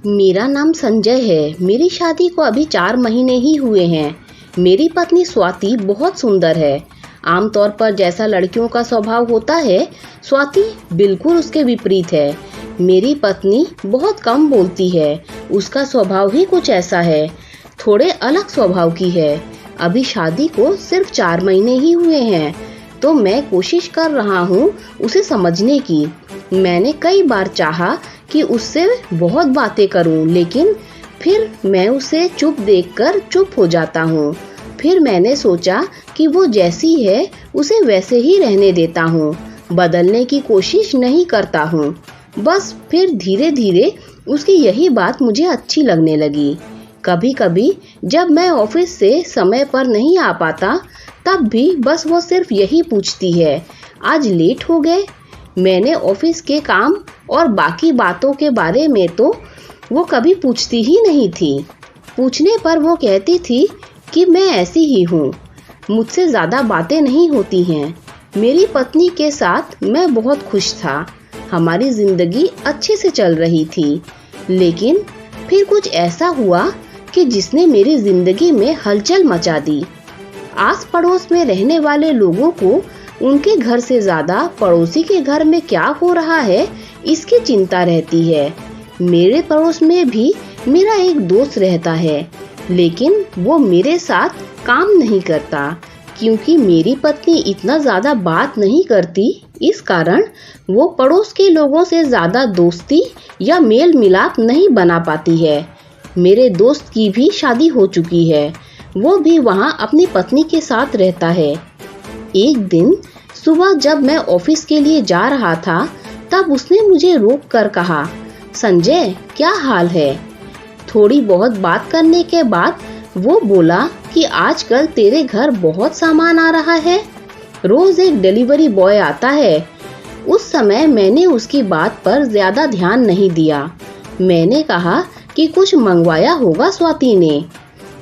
मेरा नाम संजय है। मेरी शादी को अभी 4 महीने ही हुए हैं। मेरी पत्नी स्वाति बहुत सुंदर है। आमतौर पर जैसा लड़कियों का स्वभाव होता है, स्वाति बिल्कुल उसके विपरीत है। मेरी पत्नी बहुत कम बोलती है। उसका स्वभाव ही कुछ ऐसा है, थोड़े अलग स्वभाव की है। अभी शादी को सिर्फ 4 महीने ही हुए हैं, तो मैं कोशिश कर रहा हूँ उसे समझने की। मैंने कई बार चाहा कि उससे बहुत बातें करूं, लेकिन फिर मैं उसे चुप देखकर चुप हो जाता हूं। फिर मैंने सोचा कि वो जैसी है उसे वैसे ही रहने देता हूं, बदलने की कोशिश नहीं करता हूं। बस फिर धीरे धीरे उसकी यही बात मुझे अच्छी लगने लगी। कभी कभी जब मैं ऑफिस से समय पर नहीं आ पाता, तब भी बस वो सिर्फ यही पूछती है, आज लेट हो गए। मैंने ऑफिस के काम और बाकी बातों के बारे में तो वो कभी पूछती ही नहीं थी। पूछने पर वो कहती थी कि मैं ऐसी ही हूँ, मुझसे ज़्यादा बातें नहीं होती हैं। मेरी पत्नी के साथ मैं बहुत खुश था। हमारी ज़िंदगी अच्छे से चल रही थी, लेकिन फिर कुछ ऐसा हुआ कि जिसने मेरी ज़िंदगी में हलचल मचा दी। आस पड़ोस में रहने वाले लोगों को उनके घर से ज़्यादा पड़ोसी के घर में क्या हो रहा है, इसकी चिंता रहती है। मेरे पड़ोस में भी मेरा एक दोस्त रहता है, लेकिन वो मेरे साथ काम नहीं करता क्योंकि मेरी पत्नी इतना ज़्यादा बात नहीं करती। इस कारण वो पड़ोस के लोगों से ज़्यादा दोस्ती या मेल मिलाप नहीं बना पाती है। मेरे दोस्त की भी शादी हो चुकी है, वो भी वहाँ अपनी पत्नी के साथ रहता है। एक दिन सुबह जब मैं ऑफिस के लिए जा रहा था, तब उसने मुझे रोक कर कहा, संजय क्या हाल है। थोड़ी बहुत बात करने के बाद वो बोला कि आजकल तेरे घर बहुत सामान आ रहा है, रोज एक डिलीवरी बॉय आता है। उस समय मैंने उसकी बात पर ज्यादा ध्यान नहीं दिया। मैंने कहा कि कुछ मंगवाया होगा स्वाति ने।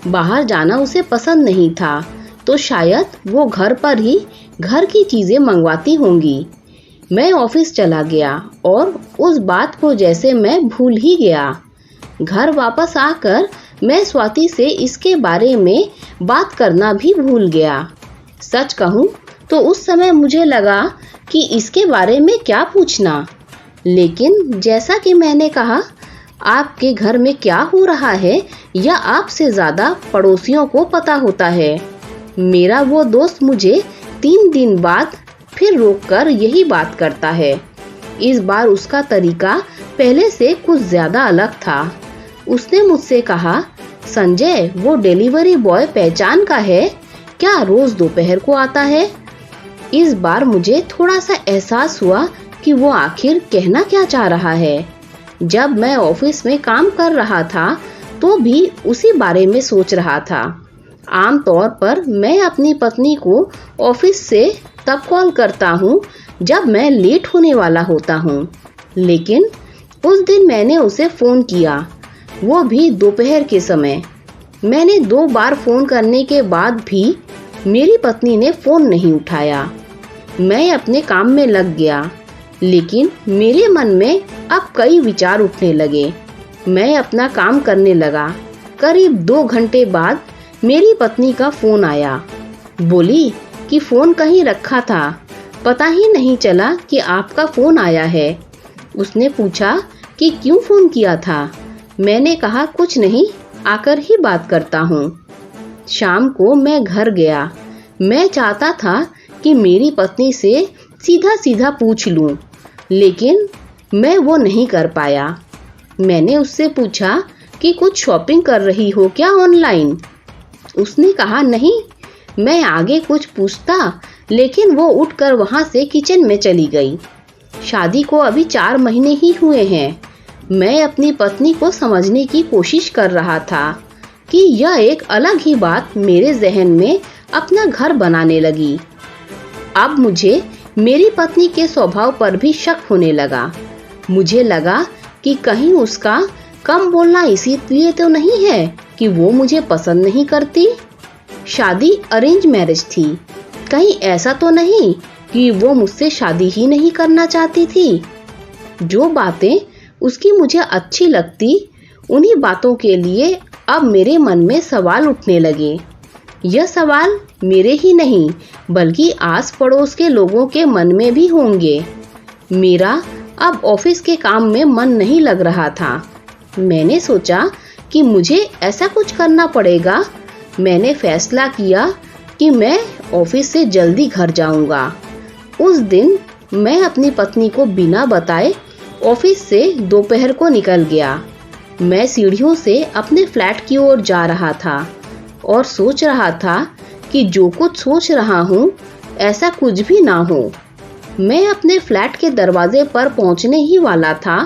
बाहर जाना उसे पसंद नहीं था, तो शायद वो घर पर ही घर की चीजें मंगवाती होंगी। मैं ऑफिस चला गया और उस बात को जैसे मैं भूल ही गया। घर वापस आकर मैं स्वाति से इसके बारे में बात करना भी भूल गया। सच कहूँ तो उस समय मुझे लगा कि इसके बारे में क्या पूछना, लेकिन जैसा कि मैंने कहा, आपके घर में क्या हो रहा है या आपसे ज़्यादा पड़ोसियों को पता होता है। मेरा वो दोस्त मुझे 3 दिन बाद फिर रोककर यही बात करता है। इस बार उसका तरीका पहले से कुछ ज़्यादा अलग था। उसने मुझसे कहा, संजय वो डिलीवरी बॉय पहचान का है क्या, रोज़ दोपहर को आता है। इस बार मुझे थोड़ा सा एहसास हुआ कि वो आखिर कहना क्या चाह रहा है। जब मैं ऑफिस में काम कर रहा था, तो भी उसी बारे में सोच रहा था। आमतौर पर मैं अपनी पत्नी को ऑफिस से तब कॉल करता हूँ जब मैं लेट होने वाला होता हूँ, लेकिन उस दिन मैंने उसे फ़ोन किया, वो भी दोपहर के समय। मैंने 2 बार फ़ोन करने के बाद भी मेरी पत्नी ने फ़ोन नहीं उठाया। मैं अपने काम में लग गया, लेकिन मेरे मन में अब कई विचार उठने लगे। मैं अपना काम करने लगा। करीब 2 घंटे बाद मेरी पत्नी का फ़ोन आया। बोली कि फ़ोन कहीं रखा था, पता ही नहीं चला कि आपका फ़ोन आया है। उसने पूछा कि क्यों फ़ोन किया था। मैंने कहा कुछ नहीं, आकर ही बात करता हूँ। शाम को मैं घर गया। मैं चाहता था कि मेरी पत्नी से सीधा सीधा पूछ लूँ, लेकिन मैं वो नहीं कर पाया। मैंने उससे पूछा कि कुछ शॉपिंग कर रही हो क्या ऑनलाइन। उसने कहा नहीं। मैं आगे कुछ पूछता, लेकिन वो उठकर वहाँ से किचन में चली गई। शादी को अभी 4 महीने ही हुए हैं। मैं अपनी पत्नी को समझने की कोशिश कर रहा था कि यह एक अलग ही बात मेरे जहन में अपना घर बनाने लगी। अब मुझे मेरी पत्नी के स्वभाव पर भी शक होने लगा। मुझे लगा कि कहीं उसका कम बोलना इसीलिए तो नहीं है कि वो मुझे पसंद नहीं करती। शादी अरेंज मैरिज थी, कहीं ऐसा तो नहीं कि वो मुझसे शादी ही नहीं करना चाहती थी। जो बातें उसकी मुझे अच्छी लगती, उन्हीं बातों के लिए अब मेरे मन में सवाल उठने लगे। यह सवाल मेरे ही नहीं बल्कि आस पड़ोस के लोगों के मन में भी होंगे। मेरा अब ऑफिस के काम में मन नहीं लग रहा था। मैंने सोचा कि मुझे ऐसा कुछ करना पड़ेगा। मैंने फैसला किया कि मैं ऑफिस से जल्दी घर जाऊंगा। उस दिन मैं अपनी पत्नी को बिना बताए ऑफिस से दोपहर को निकल गया। मैं सीढ़ियों से अपने फ्लैट की ओर जा रहा था और सोच रहा था कि जो कुछ सोच रहा हूँ ऐसा कुछ भी ना हो। मैं अपने फ्लैट के दरवाजे पर पहुँचने ही वाला था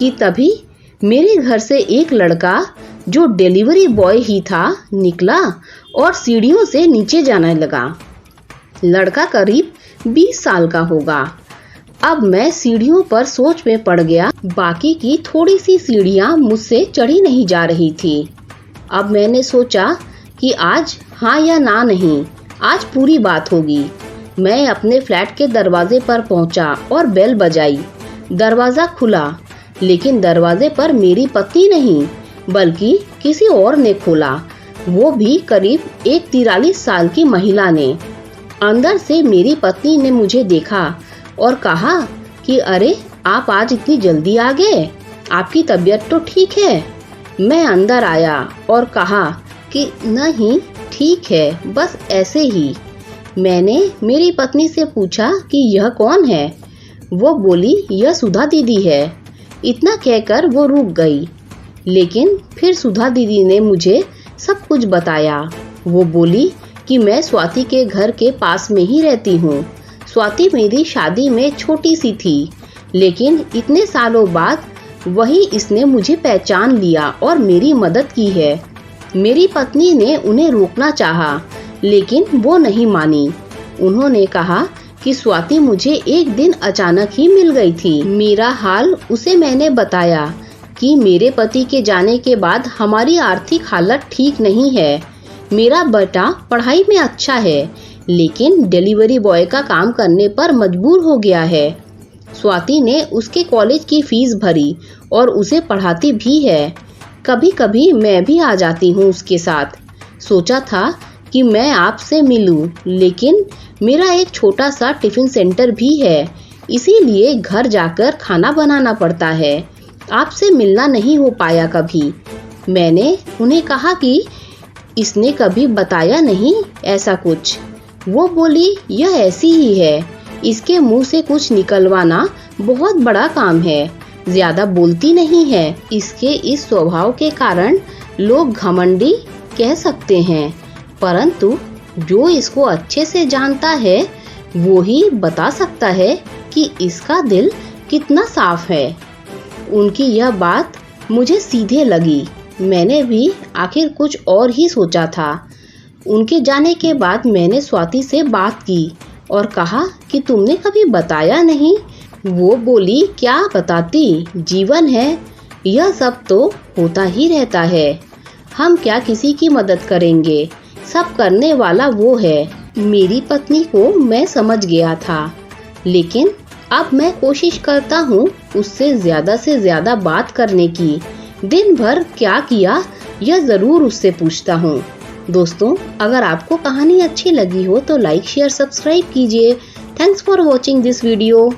कि तभी मेरे घर से एक लड़का जो डिलीवरी बॉय ही था निकला और सीढ़ियों से नीचे जाने लगा। लड़का करीब 20 साल का होगा। अब मैं सीढ़ियों पर सोच में पड़ गया। बाकी की थोड़ी सी सीढ़ियां मुझसे चढ़ी नहीं जा रही थी। अब मैंने सोचा कि आज हाँ या ना नहीं, आज पूरी बात होगी। मैं अपने फ्लैट के दरवाजे पर पहुंचा और बेल बजाई। दरवाज़ा खुला, लेकिन दरवाजे पर मेरी पत्नी नहीं बल्कि किसी और ने खोला, वो भी करीब एक 43 साल की महिला ने। अंदर से मेरी पत्नी ने मुझे देखा और कहा कि अरे आप आज इतनी जल्दी आ गए, आपकी तबीयत तो ठीक है। मैं अंदर आया और कहा कि नहीं ठीक है, बस ऐसे ही। मैंने मेरी पत्नी से पूछा कि यह कौन है। वो बोली यह सुधा दीदी है। इतना कहकर वो रुक गई, लेकिन फिर सुधा दीदी ने मुझे सब कुछ बताया। वो बोली कि मैं स्वाति के घर के पास में ही रहती हूँ। स्वाति मेरी शादी में छोटी सी थी, लेकिन इतने सालों बाद वही इसने मुझे पहचान लिया और मेरी मदद की है। मेरी पत्नी ने उन्हें रोकना चाहा, लेकिन वो नहीं मानी। उन्होंने कहा कि स्वाति मुझे एक दिन अचानक ही मिल गई थी। मेरा हाल उसे मैंने बताया कि मेरे पति के जाने के बाद हमारी आर्थिक हालत ठीक नहीं है। मेरा बेटा पढ़ाई में अच्छा है, लेकिन डिलीवरी बॉय का काम करने पर मजबूर हो गया है। स्वाति ने उसके कॉलेज की फीस भरी और उसे पढ़ाती भी है। कभी कभी मैं भी आ जाती हूँ उसके साथ। सोचा था कि मैं आपसे मिलूं, लेकिन मेरा एक छोटा सा टिफिन सेंटर भी है, इसीलिए घर जाकर खाना बनाना पड़ता है। आपसे मिलना नहीं हो पाया कभी। मैंने उन्हें कहा कि इसने कभी बताया नहीं ऐसा कुछ। वो बोली यह ऐसी ही है, इसके मुंह से कुछ निकलवाना बहुत बड़ा काम है, ज्यादा बोलती नहीं है। इसके इस स्वभाव के कारण लोग घमंडी कह सकते हैं, परंतु जो इसको अच्छे से जानता है वो ही बता सकता है कि इसका दिल कितना साफ है। उनकी यह बात मुझे सीधे लगी। मैंने भी आखिर कुछ और ही सोचा था। उनके जाने के बाद मैंने स्वाति से बात की और कहा कि तुमने कभी बताया नहीं। वो बोली क्या बताती, जीवन है, यह सब तो होता ही रहता है। हम क्या किसी की मदद करेंगे, सब करने वाला वो है। मेरी पत्नी को मैं समझ गया था, लेकिन अब मैं कोशिश करता हूँ उससे से ज्यादा बात करने की। दिन भर क्या किया यह जरूर उससे पूछता हूँ। दोस्तों, अगर आपको कहानी अच्छी लगी हो तो लाइक शेयर सब्सक्राइब कीजिए। Thanks for watching this video.